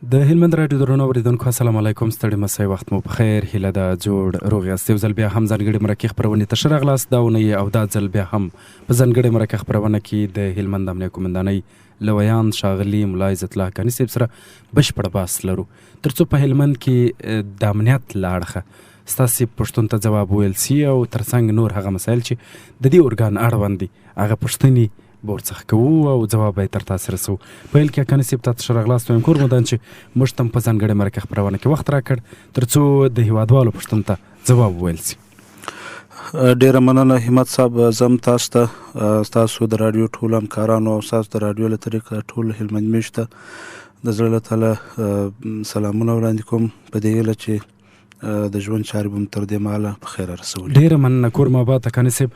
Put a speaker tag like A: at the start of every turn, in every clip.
A: د هلمند راډیو درنو اوریدونکو السلام علیکم، ستړي مسئ، وخت مو په خیر، هیله ده جوړ روغ یاست. یو ځل بیا هم ځانګړې مرکې خپرونې ته ښه راغلاست. دا اونۍ او دا ځل بیا هم په ځانګړې مرکه خپرونه کې د هلمند امنیه قومندانۍ له ویاند ښاغلي ملا عزت الله حقاني صاحب سره بشپړ بحث لرو، تر څو په هلمند کې د امنیت له اړخه ستاسې پوښتنو ته ځواب ویل سي او ترڅنګ نور هغه مسایل چې د دې ارګان اړوند دي هغه پوښتنې به ورڅخه کوو او ځواب به یې تر تاسې رسوو. پیل کې حقاني صاحب تاسو ښه راغلاست. وایم کور مدان چې موږ ته په ځانګړې مرکه خپرونه کې وخت راکړ تر څو د هیوادوالو پوښتنو ته ځواب وویل سي.
B: ډیره مننه همت صاحب. زم تاسو ته ستاسو د راډیو ټول همکارانو او ستاسو د راډیو له طریقه ټول هلمند میشت ته د زړه له تله سلامونه وړاندې کوم په دې هیله چې د ژوند چارې به مو تر دې مهاله په خیره رسولي.
A: ډیره مننه کور مو آباد حقاني صاحب.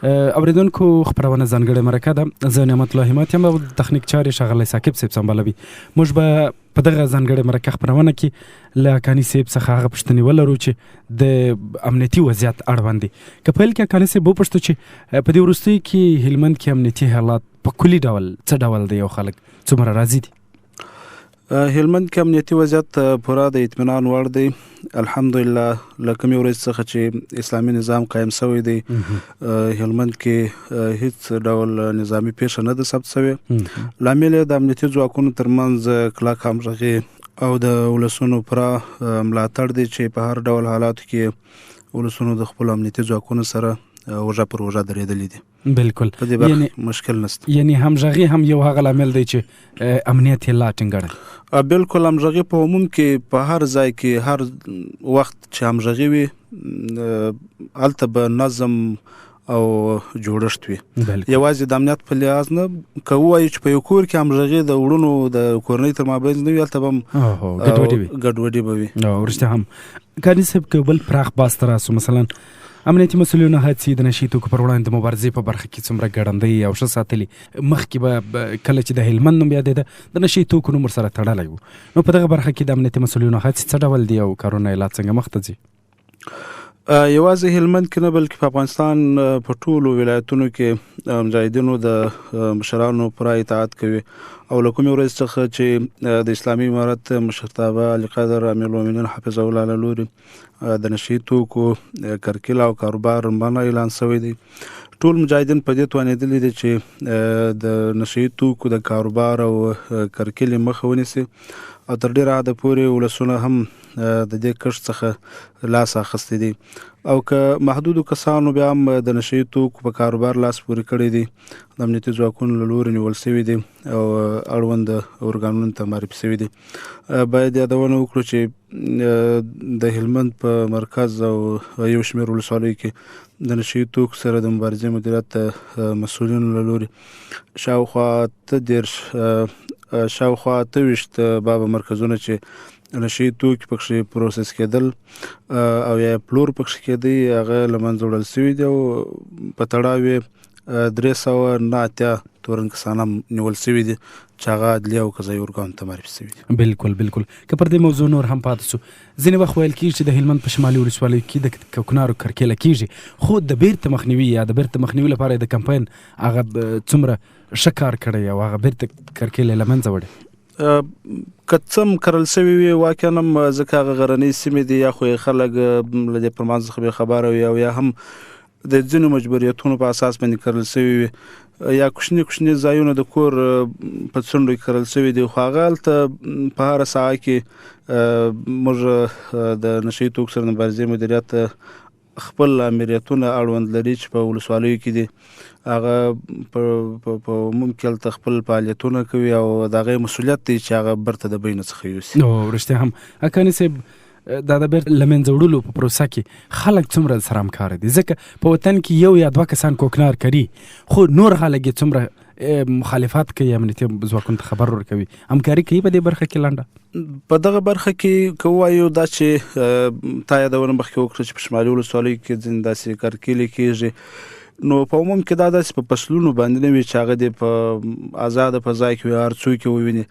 A: اوریدونکو خپرونه ځانګړې مرکه ده. زه نعمت الله همت یم او تخنیک چارې ښاغلی ثاقب صاحب سمبالوي. موږ به په دغه ځانګړې مرکه خپرونه کې له حقاني صاحب څخه هغه پوښتنې ولرو چې د امنیتي وضعیت اړوند دي. که پیل کې حقاني صاحب وپوښتو چې په دې وروستیو کې هلمند کې امنیتي حالات په کلي ډول څه ډول دی او خلک څومره راضي دي؟
B: هلمند کې امنیتي وضعیت پوره د اطمینان وړ دی. الحمدلله له کومې ورځې څخه چې اسلامي نظام قایم شوی دی هلمند کې هیڅ ډول نظامي پیښه نه ده ثبت شوې. لامل د امنیتي ځواکونو ترمنځ کلک همغږي او د ولسونو پوره ملاتړ دی چې په هر ډول حالاتو کې ولسونو د خپلو امنیتي ځواکونو سره وژه پر وژه درېدلي دي.
A: بالکل،
B: په دې برخه مشکل نشته.
A: یعنی همغږي هم یو هغه لامل دی چې امنیت یې لا ټینګړی.
B: بالکل همغږي په عموم کې په هر ځای کې هر وخت چې همغږي وي هلته به نظم او جوړښت وي. یوازې د امنیت په لحاظ نه که ووایو چې په یو کور کې همغږي د وړونو د کورنۍ تر مابین نه وي هلته به هم ګډوډي به وي.
A: وروسته هم حقاني صاحب که بل پراخ بحث ته راسو، مثلا امنیتي مسؤلینو هڅې د نشي توکو پر وړاندې د مبارزې په برخه کې څومره ګړندۍ او ښه ساتلي. مخکې به کله چې د هلمند نوم یادېده د نشي توکو نوم ورسره تړلی و، نو په دغه برخه کې د امنیتي مسؤلینو هڅې څه ډول دي او کارونه یې لا څنګه مخ ته ځي؟
B: یوازې هلمند کې نه بلکې په افغانستان په ټولو ولایتونو کې مجاهدینو د مشرانو پوره اطاعت کوي او له کومې ورځې څخه چې د اسلامي امارت مشرتابه علي قدر امیر المؤمنین حفظه الله له لوري د نشي توکو کرکیل او کاروبار منع اعلان شوی دی. ټول مجاهدین په دې توانېدلي دي چې د نشي توکو د کاروبار او کرکیل مخه ونیسي او تر ډیره حده پورې ولسونه هم د دې کښت څخه لاس اخیستی دي او که محدودو کسانو بیا هم د نشي توکو په کاروبار لاس پورې کړی دي د امنیتي ځواکونو له لوري نیول شوي دي او اړوند ارګانونو ته معرفي شوي دي. باید یادونه وکړو چې د هلمند په مرکز او یو شمېر ولسوالیو کې د نشي توکو سره د مبارزې مدیریت مسؤلینو له لوري شاوخوا 28 بابه مرکزونه چې نشي توکي پکښې پروسس کېدل او یا پلور پکښې کېدی هغه له منځه وړل شوي دي او په تړاو یې 389 تورن کسان هم نیول شوي دي چې هغه عدلیه او قضایي ارګانو ته معرفي شوي دي.
A: بالکل بالکل. که پر دې موضوع نور هم پاتې شو، ځینې وخت ویل کېږي چې د هلمند په شمالي ولسوالیو کې د کوکنارو کرکیله کېږي، خو د بیرته مخنیوي یا د بیرته مخنیوي لپاره د کمپاین هغه څومره ښه کار کړی او هغه بیرته کرکیله له منځه وړی.
B: که څه هم کرل شوي وي واقعا هم ځکه هغه غرنۍ سیمې دي یا خو یې خلک له دې پرمهال څخه بېخبره وي او یا هم د ځینو مجبوریتونو په اساس باندې کرل شوي وي یا کوچني ځایونه د کور په څنډو کې کرل شوي دي، خو هغه هلته په هره ساحه کې موږ د نشي توکو سره د مبارزې مدیریت خپل امریتونه اړوند لري چې په ولسوالیو کې دي هغه په عموم کې هلته خپل فعالیتونه کوي او د هغې مسؤلیت دی چې هغه برته د بینه څخه یوسي.
A: رښتیا هم حقاني صاحب دا د بیرته له منځه وړلو په پروسه کې خلک څومره سره همکاره دي؟ ځکه په وطن کې یو یا دوه کسان کوکنار کوي خو نور خلک یې څومره مخالفت کوي، امنیتي ځواکونو ته خبر ورکوي، همکاري کوي په دې برخه کې لنډه؟
B: په دغه برخه کې که ووایو دا چې تا یادونه مخکې وکړه چې په شمالي ولسوالیو کې ځینې داسې کرکیلې کېږي، نو په عموم کې دا داسې په فصلونو باندې نه وي چې هغه دې په آزاده فضا کې وي هر څوک یې وویني.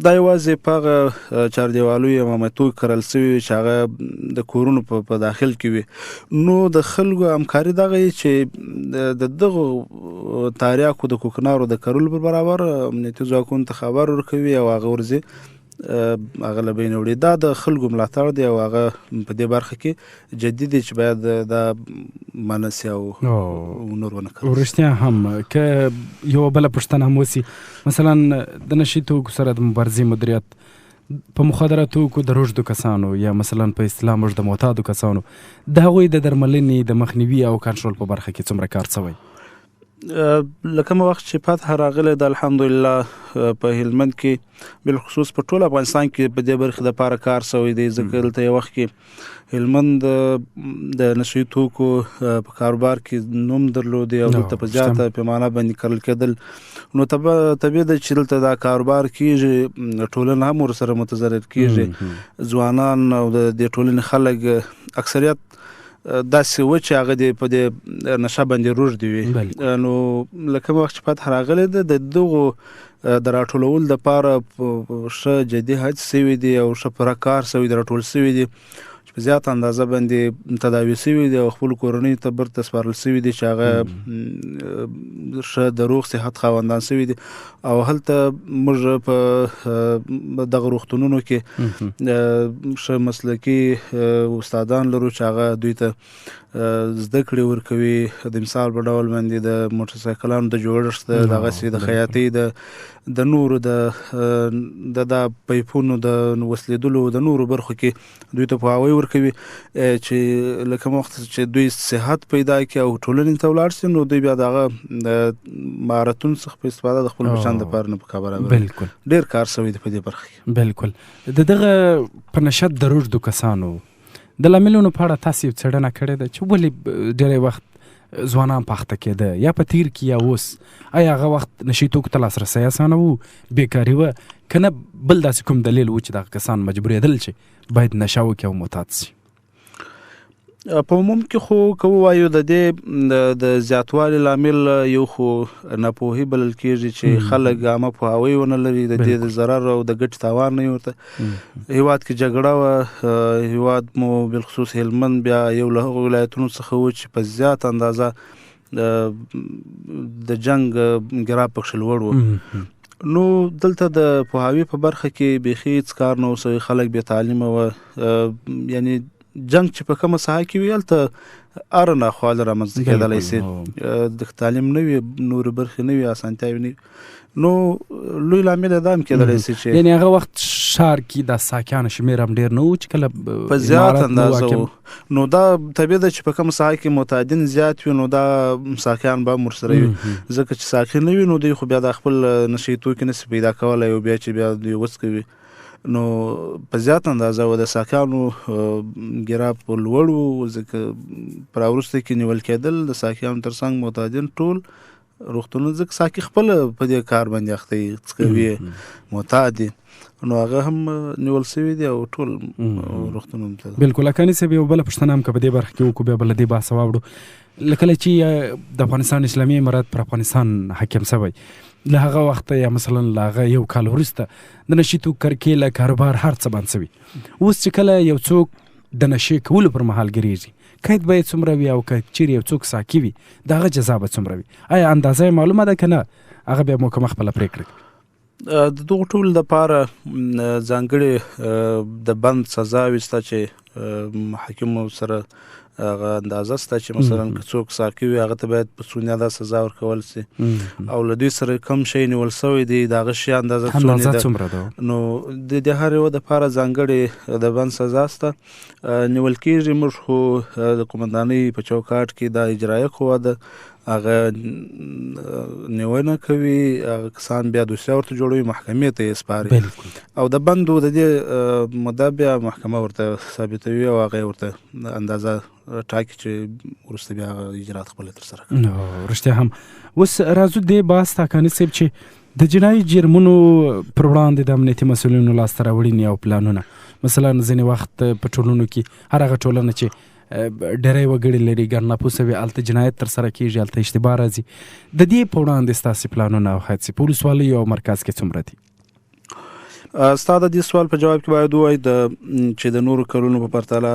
B: دا یوازې په هغه چاردیوالو یا مامتو کرل شوي چې هغه د کورونو په داخل کې وي. نو د خلکو همکاري دغه چې د دغو تاریاکو د کوکنارو د کرلو پر برابر امنیتي ځواکونو ته خبر ورکوي او هغه ورځي هغه له بینه وړي. دا د خلکو ملاتړ دی او هغه په دې برخه کې جدي دی چې باید دا منسي او نور ونه کړي.
A: ورشتیا هم که یو بله پوښتنه هم وسي، مثلا د نشي توکو سره د مبارزې مدیریت په مخدره توکو د روږدو کسانو یا مثلا په اصطلاح موږ د معتادو کسانو د هغوی د درملنې د مخنیوي او کنټرول په برخه کې څومره کار شوی؟
B: له کوم وخت چې فتح راغلی د الحمدلله په هلمند کې بالخصوص په ټول افغانستان کې په دې برخه د پاره کار شوی دی. ځکه دلته یو وخت کې هلمند د نشي توکو په کاروبار کې نوم درلود او دلته په زیاته پیمانه باندې کرل کېدل. نو طبیعي ده چې دلته دا کاروبار کېږي، ټولنه هم ورسره متضرر کېږي. ځوانان او د ټولنې خلک اکثریت داسې و چې هغه د په دې نشه باندې روږدي وي. نو لکه وخت چې فتح راغلی ده د دغو د راټولولو دپاره ښه جدي هڅې سوي دي او ښه پوره کار سوی دی، راټول سوي دي چې په زیاته اندازه باندې تداوي سوي دي او خپل کورنۍ ته برته سپارل سوي دي چې هغه ښه د روغ صحت خاوندان سوي دي. او هلته موږ په دغه روغتونونو کې ښه مسلکي استادان لرو چې هغه دوی ته زده کړې ورکوي. د مثال په ډول باندې د موټرسایکلانو د جوړښت، دغسې د خیاطۍ، د نورو د پیپونو د وسلېدلو د نورو برخو کې دوی ته پوهاوی ورکوي چې له کوم وخت چې دوی صحت پیدا کړي او ټولنې ته ولاړ شي نو دوی بیا د هغه مهارتونو څخه په استفاده د خپل بچیانو دپاره نه په کار راغلي. ډېر کار شوی دی په دې برخه کې.
A: بالکل. د دغه په نشت د روږدو کسانو د لاملونو په اړه تاسو یو څېړنه کړې ده چې ولې ډېری وخت ځوانان پاخته کېده یا په تیر کې یا اوس؟ آیا هغه وخت نشي توکو ته لاسرسی اسانه و، بیکاري وه، که نه بل داسې کوم دلیل و چې دغه کسان مجبورېدل چې باید نشه وکړي او معتاد شي؟
B: په عموم کې خو که ووایو د دې د زیاتوالي لامل یو خو ناپوهي بلل کېږي چې خلک عامه پوهاوی ونه لري د دې د ضرر او د ګټې تاوان نه ورته. هېواد کې جګړه وه، هېواد مو بالخصوص هلمند بیا یو له هغو ولایتونو څخه و چې په زیات اندازه د جنګ ګراب پکښې لوړ و. نو دلته د پوهاوي په برخه کې بیخي هېڅ کار نه و سوی، خلک بې تعلیمه وه. یعنی جنګ چې په کومه ساحه کې وي هلته هره ناخواله رامنځته کېدلی سي، د تعلیم نه وي، نورې برخې نه وي، اسانتیاوې نه وي. نو لوی لامل دا هم کېدلی سي چې
A: یعنې هغه وخت ښار کې د ساکیانو شمېر هم ډېر نه و چې کله
B: په زیات اندازه و. نو دا طبیعي ده چې په کومه ساحه کې معتادین زیات وي نو دا ساکیان به هم ورسره وي. ځکه چې ساکي نه وي نو دوی خو بیا د خپل نشي توکي نسي پیدا کولی او بیا چې بیا دوی وڅکوي. نو په زیات اندازه و د ساکیانو ګراب لوړ و، ځکه پر وروسته کې نیول کېدل د ساکیانو تر څنګ معتادین ټول روغتونونه، ځکه ساکي خپله په دې کار باندې اخته وي، څکوي، معتاد دي، نو هغه هم نیول سوي دي او ټول روغتونونو ته.
A: بالکل. اکاني صاحب یو بله پوښتنه هم که په دې برخه کې وکړو بیا به له دې بحثه واوړو. له کله چې د افغانستان اسلامي امارت پر افغانستان حاکم شوی له هغه وخته یا مثلا له هغه یو کال وروسته د نشي توکو کرکیله کاروبار هر څه بند شوي. اوس چې کله یو څوک د نشې کولو پر مهال ګریږي، قید باید څومره وي او که چیرې یو څوک ساکي وي د هغه جزا به څومره وي؟ آیا اندازه یې معلومه ده که نه؟ هغه بیا محکمه خپله پرېکړه کوي.
B: د دغو ټولو دپاره ځانګړې د بند سزاوې شته چې محاکمو سره هغه اندازه شته چې مثلا که څوک ساکي وي هغه ته باید په څو نیاده سزا ورکول سي او له دوی سره کم شی نیول سوی دی د هغه شي اندازه
A: څومره ده.
B: نو د هر یو دپاره ځانګړې د بند سزا شته نیول کېږي. موږ خو د قومندانۍ په چوکاټ کې دا اجرایه قوه ده، هغه نیونه کوي، هغه کسان بیا دوسیه ورته جوړوي، محکمې ته یې سپاري او د بندو د دې مده بیا محکمه ورته ثابتوي او هغه ورته اندازه ټاکي چې وروسته بیا اجرات خپل ترسره کوي.
A: رښتیا هم. اوس راځو دې بحث ته اکاني صاحب چې د جنایي جرمونو پر وړاندې د امنیتي مسؤلینو لاسته راوړنې او پلانونه، مثلا ځینې وخت په ټولنو کې هر هغه ټولنه چې ډېری وګړي لري ګڼ ناپوسه وي هلته جنایت ترسره کېږي، هلته اشتباه راځي. د دې په وړاندې ستاسې پلانونه او هڅې په ولسوالیو او مرکز کې څومره دي؟
B: ستا د دې سوال په جواب کې باید ووایي چې د نورو کلونو په پرتله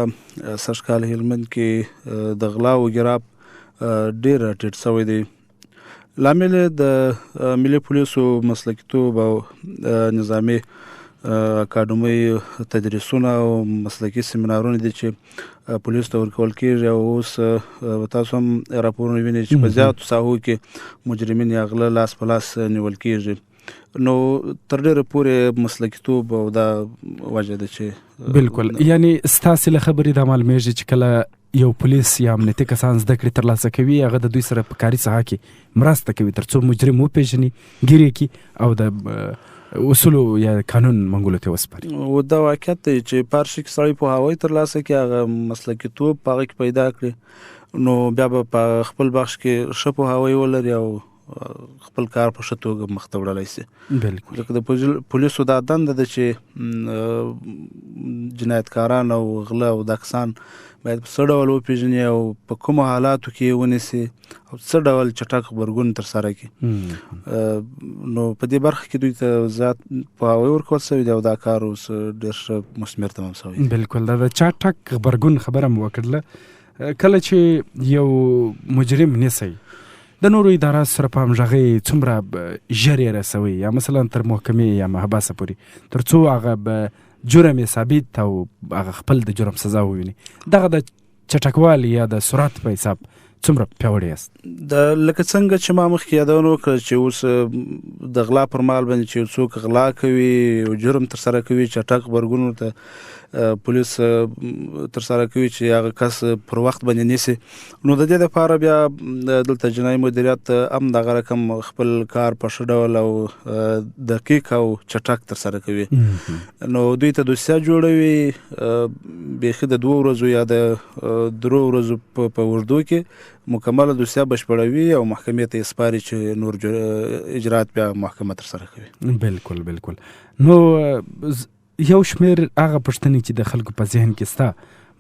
B: سږکال هلمند کې د غلا او ګراب ډېر راټیټ شوی دی. لامل د ملي پولیسو مسلکیتوب او نظامي اکاډمۍ تدریسونه او مسلکي سیمینارونه دي چې پولیسو ته ورکول کېږي او اوس تاسو هم راپورونه وینئ چې په زیاتو ساحو کې مجرمین یا غله لاس په لاس نیول کېږي. نو تر ډېره پورې مسلکیتوب او دا وجه ده چې
A: بالکل یعنی ستاسې له خبرې دا معلومیږي چې کله یو پولیس یا امنیتي کسان زده کړې ترلاسه کوي هغه د دوی سره په کاري ساحه کې مرسته کوي تر څو مجرم وپېژني ګیرې کړي او د اصولو یا قانون منګولو ته وسپاري.
B: او دا واقعیت دی چې په هر شي کې سړی پوهاوی ترلاسه کړي هغه مسلکیتوب په هغه کې پیدا کړي نو بیا به په خپل بخش کې ښه پوهاوی ولري او خپل کار په ښه توګه مخ ته وړلی سي.
A: بالکل
B: ځکه د پولیسو دا دنده ده چې جنایتکاران او غله او دا کسان باید په څه ډول وپېژني او په کومو حالاتو کې یې ونیسي او څه ډول چټک غبرګون ترسره کړي. نو په دې برخه کې دوی ته زیات پوهاوی ورکول شوی دی او دا کار اوس ډېر ښه مثمر تمام شوی.
A: بالکل دا د چټک غبرګون خبره مو وکړله. کله چې یو مجرم نیسئ د نورو اداراتو سره په همغږۍ څومره ژر یې رسوي یا مثلا تر محکمې یا محبسه پورې تر څو هغه به جرم یې ثابت او هغه خپل د جرم سزا وویني دغه د چټکوالي یا د سرعت په حساب څومره پیاوړي یاست؟
B: د لکه څنګه چې ما مخکې یادونه وکړه چې اوس د غلا پر مال باندې چې څوک غلا کوي او جرم ترسره کوي چټک غبرګون ورته پولیس ترسره کوي چې هغه کس پر وخت باندې نیسي. نو د دې لپاره بیا دلته جنایي مدیریت هم دغه رقم خپل کار په ښه ډول او دقیق او چټک ترسره کوي. نو دوی ته دوسیه جوړوي بیخي د 2 ورځو یا د 3 ورځو په اوږدو کې مکمله دوسیه بشپړوي او محکمې ته یې سپاري چې نور اجرات بیا محکمه ترسره کوي.
A: بالکل بالکل. نو یو شمیر هغه پوښتنې چې د خلکو په ذهن کې سته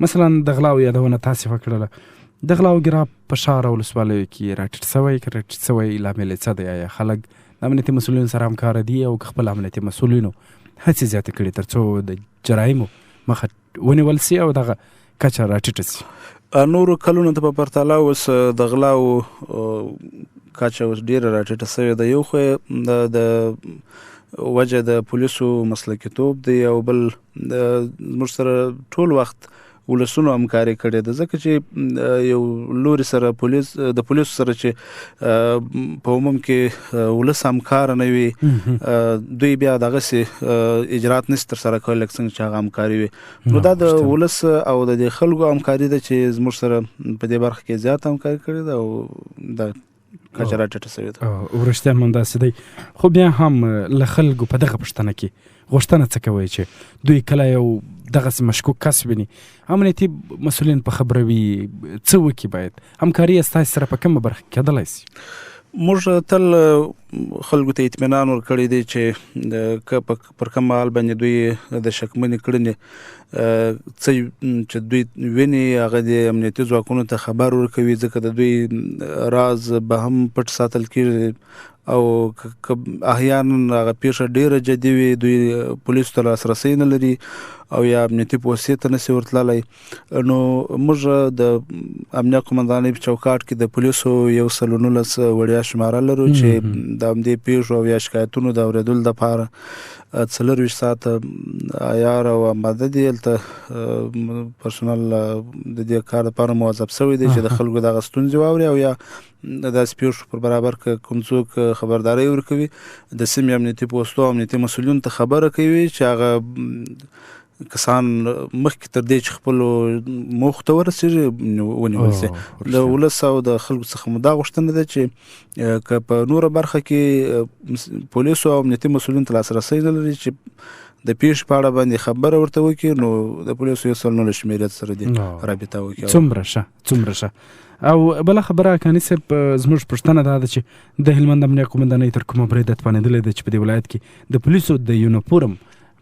A: مثلا د غلاو یادونه تاسې وکړله د غلاو ګرا په ښار او ولسوالیو کې راټیټ سوی که راټیټ سوی لامل یې څه دی؟ آیا خلک د امنیتي مسؤلینو سره همکاره دي او که خپل امنیتي مسؤلینو هڅې زیاتې کړي تر څو د جرایمو مخه ونیول سي او دغه کچه راټیټه سي؟
B: نورو کلونو ته په پرتله اوس د غلاو کچه اوس ډېره راټیټه سوې ده. یو خو د وجه د پولیسو مسلکیتوب دی او بل زموږ سره ټول وخت ولسونو همکاري کړې ده ځکه چې یو لوري سره د پولیسو سره چې په عموم کې ولس همکاره نه وي دوی بیا دغسې اجرات نشي ترسره کولی لکه څنګه چې هغه همکاري وي. نو دا د ولس او د دې خلکو همکاري ده چې زموږ سره په دې برخه کې زیات همکاري کړې ده او دا کچه راټیټه سوې ده.
A: ورشته هم همداسې دی. خو بیا هم له خلکو په دغه پوښتنه کې غوښتنه څه کوئ چې دوی کله یو دغسې مشکوک کس ویني امنیتي مسؤلین په خبره وي څه وکړي؟ باید همکاري یې ستاسې سره په کومه برخه کې کېدلی سي؟
B: موږ تل خلکو ته اطمینان ورکړی دی چې پر کوم مهال باندې دوی د شکمنې کړنې څه چې دوی ویني هغه د امنیتي ځواکونو ته خبر ورکوي ځکه د دوی راز به هم پټ ساتل کېږي او احیانا هغه پیښه ډیره جدي وي دوی پولیسو ته لاسرسی نه لري او یا امنیتي پوستې ته نشي ورتللی. نو موږ د امنیه قومندانۍ په چوکاټ کې د پولیسو 119 وړیا شماره لرو چې د همدې پیښو او یا شکایتونو د اورېدلو دپاره 24 ساعته عیار او آماده دي. هلته پرسونل د دې کار لپاره موظف شوی دی چې د خلکو دغه ستونزې واوري او یا داسې پیښو پر برابر که کوم څوک خبرداری ورکوي د سیمې امنیتي پوستو او امنیتي مسؤلینو ته خبره کوي چې هغه کسان مخکې تر دې چې خپلو موخو ته ورسېږي ونیول سي. د ولس او د خلکو څخه مو دا غوښتنه ده چې که په نوره برخه کې پولیسو او امنیتي مسؤلینو ته لاسرسی نه لري چې د پیښې په اړه باندې خبره ورته وکړي نو د پولیسو 119 شمېریت سره دې رابطه وکړي.
A: څومره ښه. او بله خبره کاني صاحب زموږ پوښتنه دا ده چې د هلمند امنیه قومندانۍ تر کومه بریده توانېدلی ده چې په دې ولایت کې د پولیسو د یونیفورم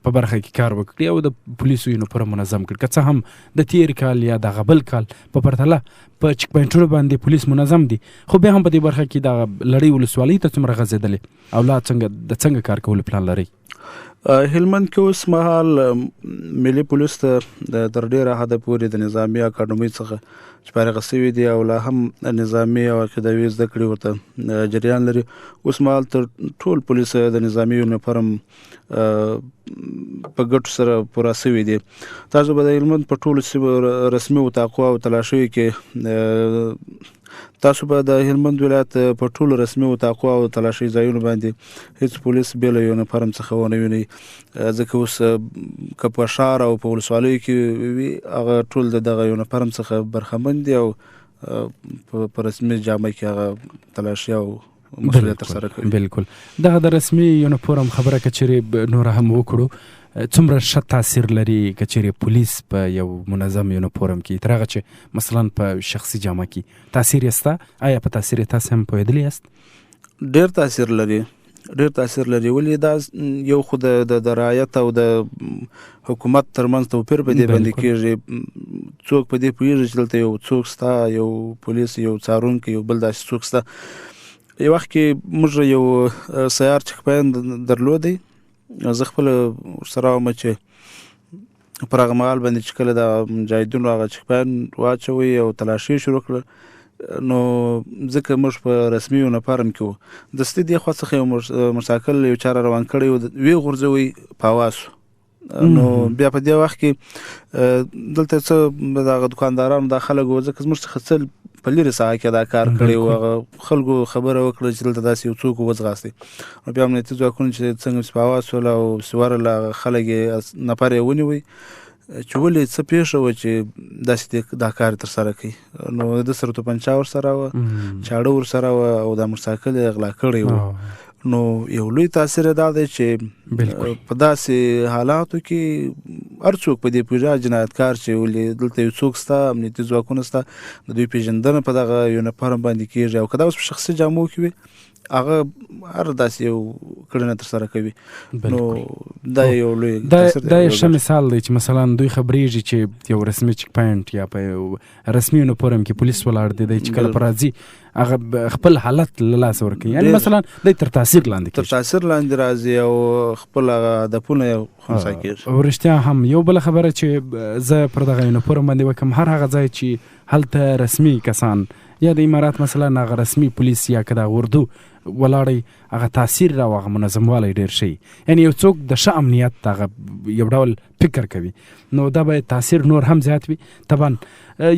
A: په برخه کې کار وکړي او د پولیسو یونیفورم منظم کړي که څه هم د تیر کال یا د غبل کال په پرتله په چک پوینټونو باندې پولیس منظم دي خو بیا هم په دې برخه کې د لړۍ ولسوالۍ ته څومره غځېدلې او لا څنګه کار کولو پلان لرئ؟
B: هلمند کې اوس مهال ملي پولیس ته تر ډیره حده پورې د نظامي اکاډمۍ څخه چې فارغ شوي دي او لا هم نظامي او عقیدوي زده کړې ورته جریان لري. اوس مهال تر ټول پولیس د نظامي یونیفورم په ګټو سره پوره شوي دي. تاسو به د هلمند په ټولو سیمو رسمي وثاقو او تلاشیو کې تاسو به د هلمند ولایت په ټولو رسمي وثاقو او تلاشي ځایونو باندې هیڅ پولیس بې له یونیفورم څخه ونه ویني، ځکه اوس که په ښار او په ولسوالیو کې وي هغه ټول د دغه یونیفورم څخه برخمن دي او په رسمي جامه کې هغه تلاشي او مسؤلیت ترسره کوي.
A: بالکل دغه د رسمي یونیفورم خبره که چیرې نور هم وکړو څومره ښه تاثیر لري که چیرې پولیس په یو منظم یونیفورم کې تر هغه چې مثلا په شخصي جامه کې تاثیر یې شته؟ آیا په تاثیر یې تاسو هم پوهېدلی یاست؟
B: ډېر تاثیر لري، ډېر تاثیر لري. ولې دا یو خو د رعایت او د حکومت ترمنځ توپیر په دې باندې کېږي. څوک په دې پوهېږي چې دلته یو څوک شته، یو پولیس، یو څارونکی، یو بل داسې څوک شته. یو وخت کې موږ یو سیار چک پاین درلودی، زه خپل سره وم چې پر هغه مهال باندې چې کله د مجاهدینو هغه چک پاین واچوي او تلاشي شروع کړه، نو ځکه موږ په رسمي یونیفورم کې وو، دستي دې خوا څخه یو موټرسایکل یو چا را روان کړی و، ویې غورځوي په هوا سو. نو بیا په دې وخت کې دلته څه دغه دوکاندارانو دا خلک وو، ځکه زموږ څخه څه په لرې ساحه کې دا کار کړی و، هغه خلکو خبره وکړه چې دلته داسې یو څوک وځغاستئ. نو بیا امنیتي ځواکونه چې څنګه چې په هوا سول او ورغله هغه خلک یې نفر یې ونیوی چې ولې څه پیښه وه چې داسې دا کار ترسره کوي. نو د سره توپنچه ورسره وه، چاړه ورسره وه او دا موټرسایکل یې غلا کړی و. نو یو لوی تاثیر دا دی چې په داسې حالاتو کې هر څوک په دې پوهېږي جنایتکار چې ولې دلته یو څوک شته، امنیتي ځواکونه شته، د دوی پیژندنه په دغه یونیفورم باندې کېږي. او که دا اوس په شخصي جامو کې وي هغه هر داسې یو کړنه ترسره کوي. نو دا یو لوی تاثیر دی.
A: دا یو ښه مثال دی چې مثلا دوی خبرېږي چې یو رسمي چک پاینټ یا په یو رسمي یونیفورم کې پولیس ولاړ دی چې کله په راځي هغه خپل حالت له لاسه ورکوي، یعنی مثلا دی تر تاثیر لاندې کېږي،
B: تر تاثیر لاندې راځي او خپل هغه هدفونه یې خنثی کېږي.
A: او رښتیا هم یو بله خبره چې زه پر دغه یونیفورم باندې وکم، هر هغه ځای چې هلته رسمي کسان یا د امارات مثلا هغه رسمي پولیس یا که د اردو ولاړی هغه تاثیر را هغه منظموالی ډېر شي، یعنی یو څوک د ښه امنیت هغه یو ډول فکر کوي، نو دا باید تاثیر نور هم زیات وي. طبعا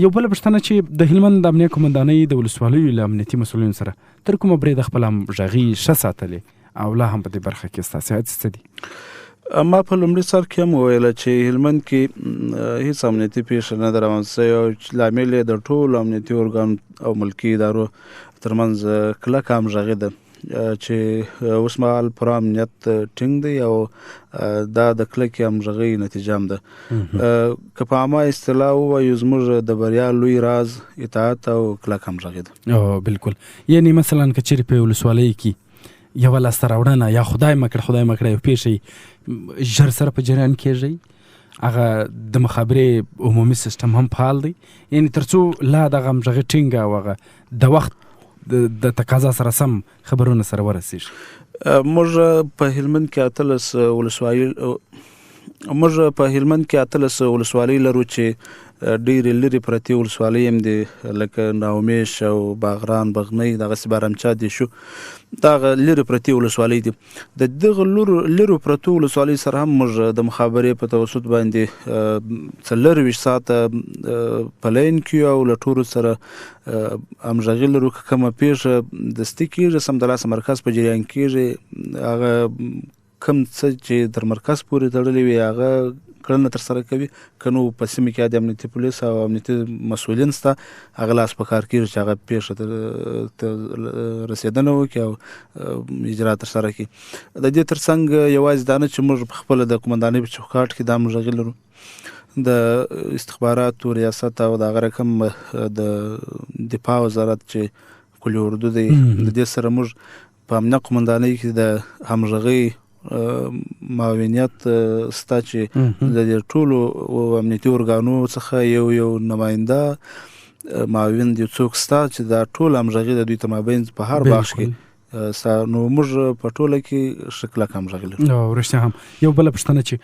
A: یو بله پوښتنه چې د هلمند د امنیه قومندانۍ د ولسوالیو له امنیتي مسؤلینو سره تر کومه بریده خپل همغږي ښه ساتلې او لا هم په دې برخه کې ستاسې هڅې څه دي؟
B: ما په لومړي سر کې هم وویله چې هلمند کې هیڅ امنیتي پیښه نه ده روان سوې او چې لامل یې د ټولو امنیتي ارګان او ملکي ادارو ترمنځ کلکه همغږي ده چې اوس مهال پوره امنیت ټینګ دی او دا د کلکې همغږۍ نتیجه هم ده. که په عامه اصطلاح ووایو زموږ د بریا لوی راز اطاعت او کلک همغږي ده.
A: بالکل، یعنی مثلا که چیرې په ولسوالۍ کې یوه لاسته راوړنه یا خدای مکړه یو پیښه ژر سره په جریان کېږي، هغه د مخابرې عمومي سیستم هم فعال دی، یعنی تر څو لا دغه همغږي ټینګه او هغه د وخت د تقاضا سره سم خبرونه سره ورسیږي.
B: موږ په هلمند کې 18 ولسوالۍ لرو چې ډېرې لرې پرتې ولسوالۍ هم دي، لکه ناومیش او باغران، بغنۍ، دغسې بارمچا دي شو، دغه لرې پرتې ولسوالۍ دي. د دغه لرو پرتو ولسوالۍ سره هم موږ د مخابرې په توسط باندې 24 ساعته په لاین کې او له ټولو سره همغږي لرو. که کومه پیښه دستي کېږي سمدلاسه مرکز په جریان کېږي، هغه کوم څه چې تر مرکز پورې تړلي وي هغه کړنه ترسره کوي. که نو په سیمه کې د امنیتي پولیس او امنیتي مسؤلین شته، هغه لاس په کار کېږي چې هغه پیښه ته رسېدنه وکړي او اجرا ترسره کړي. د دې ترڅنګ یوازې دا نه چې موږ په خپله د قومندانۍ په چوکاټ کې دا همغږي لرو، د استخباراتو ریاست او د هغه رقم د دفاع وزارت چې کلي اردو دی، د دې سره موږ په امنیه قومندانۍ کې د همغږۍ معاونیت ستا چې د ټولو امنیتي ارګانو څخه یو نماینده معاون دی څوک ستا چې دا ټول همغږي د دوی تر مابین په هر بخش کې نو موږ په ټوله کې شکل کم راغلی
A: او رښتیا هم یو بل پښتنه چې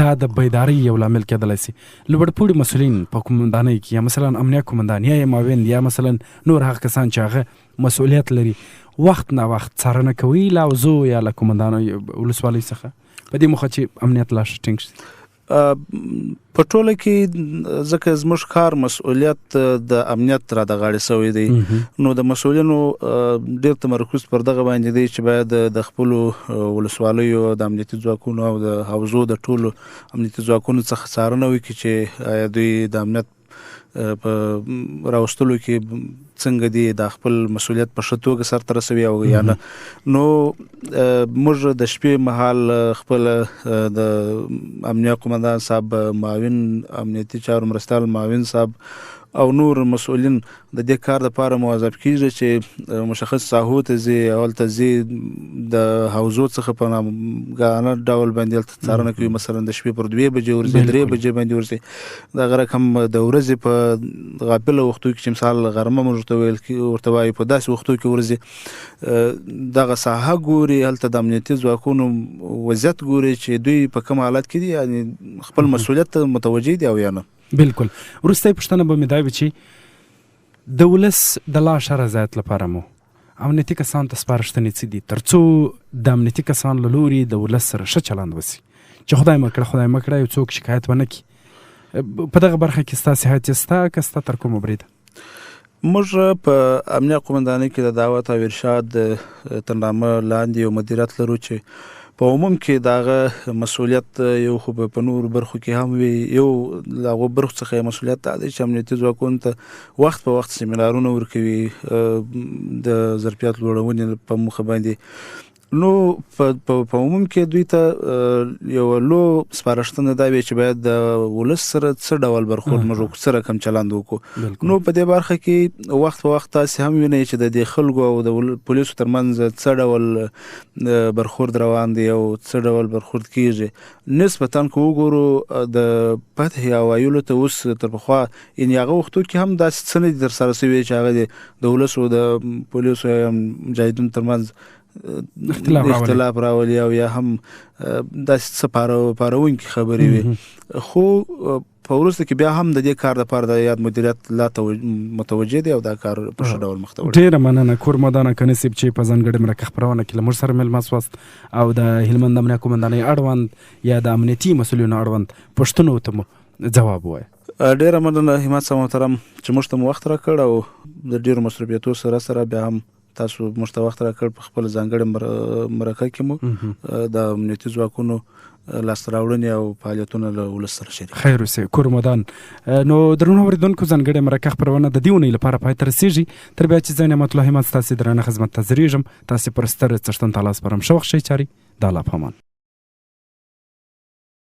A: دا د بیداری یو لامل کېدلی سي لوړ پوړي مسولین په قومندانۍ کې یا مثلا امنیه قومندان یا معاون یا مثلا نور هغه کسان چې هغه مسؤلیت لري وخت نه وخت څارنه کوي له اوضاع یا له قومندانو ولسوالۍ څخه په دې موخه چې امنیت لا ښه ټینګ شي
B: په ټوله کې ځکه زموږ کار مسؤلیت د امنیت را د غاړې سوی دی نو د مسؤلینو ډېر تمرکز پر دغه باندې دی چې باید د خپلو ولسوالیو د امنیتي ځواکونو او د حوزو د ټولو امنیتي ځواکونو څخه څارنه وکړي چې دوی د امنیت په راوستلو کې څنګه دي د خپل مسؤلیت په ښه توګه سرته رسوي او یا نه نو موږ د شپې مهال خپل د امنیه قومندان صاحب معاون امنیتي چارو مرستیال معاون صاحب او نور مسؤلین د دې کار لپاره موظف کیږي چې مشخص ساحو ته ځي او ته ځي د حوزو څخه په نامګانه ډول باندې څارنه کوي مثلا د شپې پر 2 بجې ورځي 3 بجې باندې ورځي دا غره کم د ورځې په غافل وختو کې چې مثال غرمه ورته وایي په داسې وختو کې ورځي دغه ساحه ګوري هلته د امنیتي ځواکونو وضعیت ګوري چې دوی په کوم حالت کې دي یعنی خپل مسؤلیت متوجه دي او یا نه
A: بالکل وروستۍ پوښتنه به مې دا وي چې د ولس د لا ښه رضایت لپاره مو امنیتي کسانو ته سپارښتنې څه دي تر څو د امنیتي کسانو له لوري د ولس سره ښه چلند وسي چې خدای مه کړه یو څوک شکایت ونه کړي په دغه برخه کې ستاسې حیثیت شته که ستا تر کومه بریده
B: موږ په امنیه قومندانۍ کې د دعوت او ارشاد تر نامه لاندې یو مدیریت لرو چې په عموم کې داغه مسؤلیت یو خو په نور برخو کې هم وي یو لاغو برخو څخه مسؤلیت دا دی چې امنیتي ځواکونو ته وخت په وخت سیمینارونه ورکوي د ظرفیت لوړونې په موخه باندې نو په عموم کې دوی ته یو لو سپارښتنه دا وي چې باید د ولس سره څه ډول برخورد موږ سره کم چلند وکړو نو په دې برخه کې وخت په وخت تاسو هم وینئ چې د دې خلکو او د پولیسو ترمنځ څه ډول برخورد روان دی او څه ډول برخورد کیږي نسبتاً کو وګورو د فتح او ویلو ته اوس تر پخوا ان هغه وختو کې هم داسې څه نه دي تر سره شوي چې هغه د ولسو د پولیسو مجاهدینو ترمنځ اختلاف راولي او یا هم داسې څه پارونکي خبرې وي خو په وروسته کې بیا هم د دې کار لپاره د یاد مدیریت لا متوجه دی او دا کار په ښه ډول مخ ته وړي.
A: ډېره مننه کورمدانه کنسیب چې په ځانګړې مرکه خپرونه کې له موږ سره مېلمه سواست او د هلمند امنیه قومندانۍ اړوند یا د امنیتي مسؤلینو اړوند پوښتنو ته مو ځواب ووایه.
B: ډېره مننه همت صاحب محترم چې موږ ته مو وخت راکړ او د ډېرو مصروفیتو سره بیا هم تاسو موږ ته وخت راکړ په خپل ځانګړې مرکه کې مو د امنیتي ځواکونو لاسته راوړنې او فعالیتونه له ولس سره شریک
A: خیر اوسئ کورمدان. نو درنو اورېدونکو ځانګړې مرکه خپرونه د دې اونۍ لپاره پای ته رسېږي تر بیا چې زه نعمت الله همت ستاسې درانه خدمت ته ځریږم تاسې پر ستر څښتن تعالی سپارم ښه وخت ښه چارې د الله په امان.